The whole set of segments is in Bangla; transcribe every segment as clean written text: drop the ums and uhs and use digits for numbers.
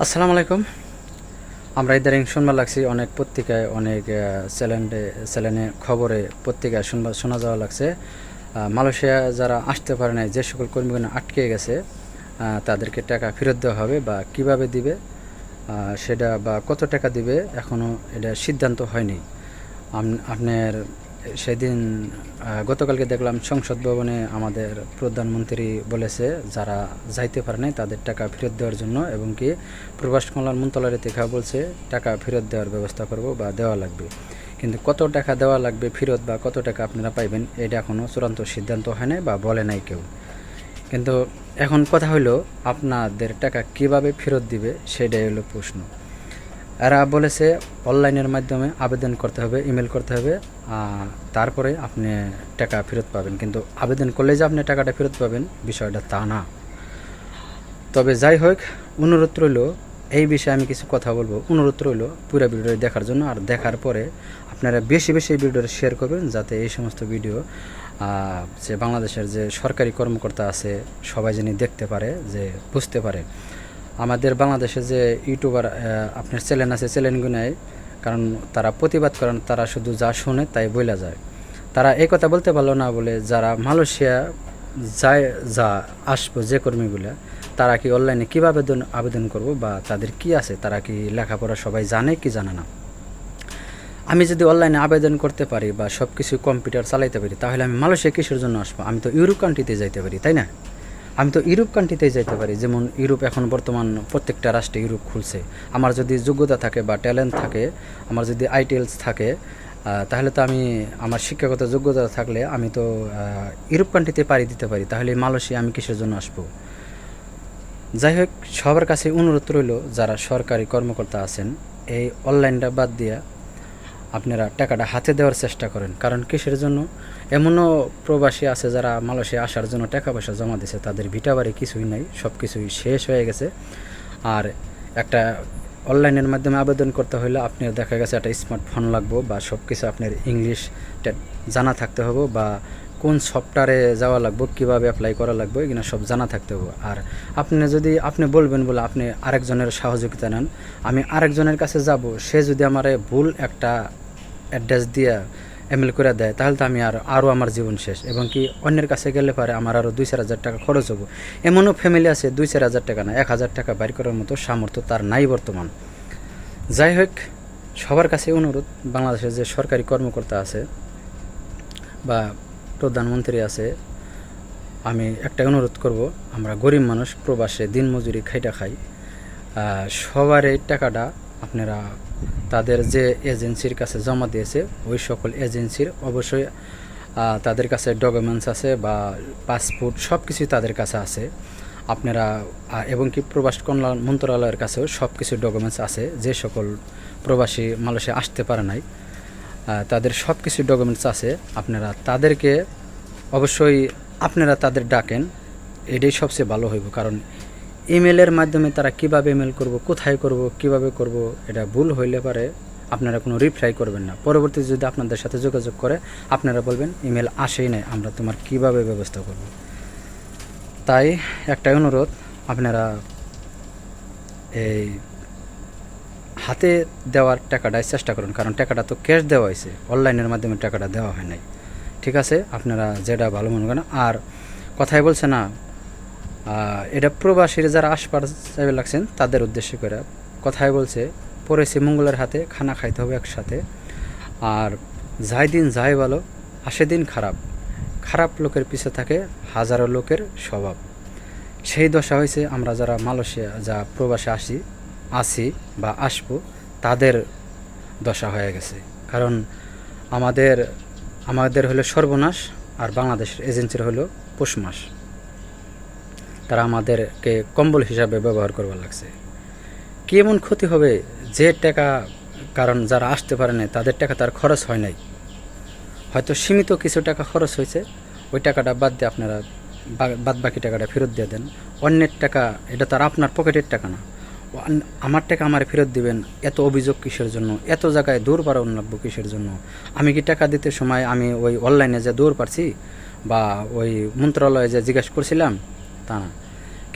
আসসালামু আলাইকুম। আমরা ইদারিং শুনবার লাগছি অনেক পত্রিকায়, অনেক চ্যানেলে খবরে পত্রিকায় শোনা যাওয়া লাগছে মালয়েশিয়া যারা আসতে পারে নাই, যে সকল কর্মীগুলো আটকে গেছে তাদেরকে টাকা ফেরত দেওয়া হবে বা কিভাবে দিবে সেটা বা কত টাকা দিবে এখনও এটা সিদ্ধান্ত হয়নি। আপনার সেদিন গতকালকে দেখলাম সংসদ ভবনে আমাদের প্রধানমন্ত্রী বলেছে যারা যাইতে পারে নাই তাদের টাকা ফেরত দেওয়ার জন্য, এবং কি প্রবাস কল্যাণ মন্ত্রণালয় থেকে বলছে টাকা ফেরত দেওয়ার ব্যবস্থা করব বা দেওয়া লাগবে। কিন্তু কত টাকা দেওয়া লাগবে ফেরত বা কত টাকা আপনারা পাইবেন এটা এখনও চূড়ান্ত সিদ্ধান্ত হয় নাই বা বলে নাই কেউ। কিন্তু এখন কথা হলো আপনাদের টাকা কিভাবে ফেরত দিবে সেটাই হলো প্রশ্ন। এরা বলেছে অনলাইনের মাধ্যমে আবেদন করতে হবে, ইমেল করতে হবে, তারপরে আপনি টাকা ফেরত পাবেন। কিন্তু আবেদন করলে যে আপনি টাকাটা ফেরত পাবেন বিষয়টা তা না। তবে যাই হোক, অনুরোধ রইল, এই বিষয়ে আমি কিছু কথা বলবো। অনুরোধ রইল পুরো ভিডিওটি দেখার জন্য, আর দেখার পরে আপনারা বেশি বেশি এই ভিডিওটা শেয়ার করবেন যাতে এই সমস্ত ভিডিও যে বাংলাদেশের যে সরকারি কর্মকর্তা আছে সবাই যেন দেখতে পারে, যে বুঝতে পারে। আমাদের বাংলাদেশে যে ইউটিউবার আপনার চ্যানেল আছে, চ্যানেলগুলোয় কারণ তারা প্রতিবাদ করেন, তারা শুধু যা শোনে তাই বইলা যায়। তারা এই কথা বলতে পারলো না বলে যারা মালয়েশিয়া যায়, যা আসবো যে কর্মীগুলো, তারা কি অনলাইনে কীভাবে আবেদন করব বা তাদের কি আছে, তারা কি লেখাপড়া সবাই জানে কি জানে না। আমি যদি অনলাইনে আবেদন করতে পারি বা সব কিছু কম্পিউটার চালাইতে পারি, তাহলে আমি মালয়েশিয়া কিসের জন্য আসবো? আমি তো ইউরোপ কান্ট্রিতে যাইতে পারি, তাই না? আমি তো ইউরোপ কান্ট্রিতেই যাইতে পারি। যেমন ইউরোপ এখন বর্তমান প্রত্যেকটা রাষ্ট্রে ইউরোপ খুলছে। আমার যদি যোগ্যতা থাকে বা ট্যালেন্ট থাকে, আমার যদি আইটেলস থাকে, তাহলে তো আমি আমার শিক্ষাগত যোগ্যতা থাকলে আমি তো ইউরোপ কান্ট্রিতে পাড়ি দিতে পারি। তাহলে মালয়েশিয়া আমি কিসের জন্য আসবো? যাই হোক, সবার কাছে অনুরোধ রইল যারা সরকারি কর্মকর্তা আছেন, এই অনলাইনটা বাদ দিয়া আপনারা টাকাটা হাতে দেওয়ার চেষ্টা করেন। কারণ কিসের জন্য? এমনও প্রবাসী আছে যারা মালয়েশিয়া আসার জন্য টাকা পয়সা জমা দিয়েছে, তাদের ভিটা বাড়ি কিছুই নাই, সব কিছুই শেষ হয়ে গেছে। আর একটা অনলাইনের মাধ্যমে আবেদন করতে হলে আপনার দেখা গেছে একটা স্মার্টফোন লাগবো বা সব কিছু আপনার ইংলিশ জানা থাকতে হবে, বা কোন সফটওয়্যারে যাওয়া লাগবে, কীভাবে অ্যাপ্লাই করা লাগবে, এগুলো সব জানা থাকতে হবে। আর যদি আপনি বলবেন বলে আপনি আরেকজনের সহযোগিতা নেন, আমি আরেকজনের কাছে যাব, সে যদি আমার ভুল একটা অ্যাড্রেস দিয়ে এমএল করে দেয়, তাহলে তো আমি আরও আমার জীবন শেষ। এবং কি অন্যের কাছে গেলে পারে আমার আরও 2-4 হাজার টাকা খরচ হবো। এমনও ফ্যামিলি আছে 2-4 হাজার টাকা না, 1,000 টাকা বাইর করার মতো সামর্থ্য তার নাই বর্তমান। যাই হোক, সবার কাছে অনুরোধ, বাংলাদেশের যে সরকারি কর্মকর্তা আছে বা প্রধানমন্ত্রী আছে, আমি একটা অনুরোধ করব, আমরা গরিব মানুষ প্রবাসে দিনমজুরি খাইটা খাই, সবার এই টাকাটা আপনারা তাদের যে এজেন্সির কাছে জমা দিয়েছে ওই সকল এজেন্সির অবশ্যই তাদের কাছে ডকুমেন্টস আছে বা পাসপোর্ট সব কিছুই তাদের কাছে আছে আপনারা, এবং কি প্রবাস কল্যাণ মন্ত্রণালয়ের কাছেও সব কিছু ডকুমেন্টস আছে। যে সকল প্রবাসী মালয়েশিয়া আসতে পারে নাই তাদের সব কিছু ডকুমেন্টস আছে। আপনারা তাদেরকে অবশ্যই আপনারা তাদের ডাকেন, এটাই সবচেয়ে ভালো হইব। কারণ ইমেলের মাধ্যমে তারা কিভাবে ইমেল করব, কোথায় করব, কিভাবে করব, এটা ভুল হইলে পারে আপনারা কোনো রিপ্লাই করবেন না। পরবর্তীতে যদি আপনাদের সাথে যোগাযোগ করে আপনারা বলবেন ইমেল আসেই নাই, আমরা তোমার কিভাবে ব্যবস্থা করব। তাই একটা অনুরোধ, আপনারা এই হাতে দেওয়ার টাকাটাই চেষ্টা করুন, কারণ টাকাটা তো ক্যাশ দেওয়া হয়েছে, অনলাইনের মাধ্যমে টাকাটা দেওয়া হয় নাই। ঠিক আছে, আপনারা যেটা ভালো মনে করেন। আর কথাই বলছে না, এটা প্রবাসীরা যারা আশপাশ চাইবে লাগছেন তাদের উদ্দেশ্য করে কথাই বলছে, পড়েছে মঙ্গলের হাতে, খানা খাইতে হবে একসাথে। আর যাই দিন যাই ভালো, আসে দিন খারাপ, খারাপ লোকের পিছে থাকে হাজারো লোকের স্বভাব। সেই দশা হয়েছে আমরা যারা মালয়েশিয়া যা প্রবাসে আসি বা আসবো, তাদের দশা হয়ে গেছে। কারণ আমাদের হলো সর্বনাশ, আর বাংলাদেশের এজেন্সির হলো পৌষমাস। তারা আমাদেরকে কম্বল হিসাবে ব্যবহার করবার লাগছে। কি এমন ক্ষতি হবে যে টাকা, কারণ যারা আসতে পারে না তাদের টাকা তার খরচ হয় নাই, হয়তো সীমিত কিছু টাকা খরচ হয়েছে, ওই টাকাটা বাদ দিয়ে আপনারা বাদ বাকি টাকাটা ফেরত দিয়ে দেন। অন্যের টাকা, এটা তার আপনার পকেটের টাকা না, আমার টাকা আমার ফেরত দিবেন। এত অভিযোগ কিসের জন্য? এত জায়গায় দৌড় পাড়ানো লাগবো কিসের জন্য? আমি কি টাকা দিতে সময় আমি ওই অনলাইনে যে দৌড় পারছি বা ওই মন্ত্রণালয়ে যে জিজ্ঞাসা করছিলাম তা না।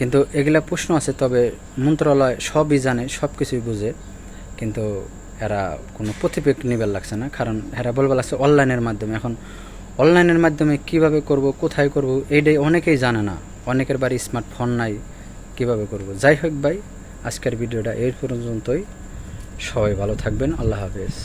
কিন্তু এগুলা প্রশ্ন আছে, তবে মন্ত্রণালয় সবই জানে, সব কিছুই বুঝে, কিন্তু এরা কোনো প্রতিবেগ নিবার লাগছে না। কারণ এরা বলবার লাগছে অনলাইনের মাধ্যমে। এখন অনলাইনের মাধ্যমে কিভাবে করব, কোথায় করব, এইটাই অনেকেই জানে না। অনেকের বাড়ি স্মার্টফোন নাই, কিভাবে করব। যাই হোক ভাই, আজকের ভিডিওটা এই পর্যন্তই। সবাই ভালো থাকবেন। আল্লাহ হাফেজ।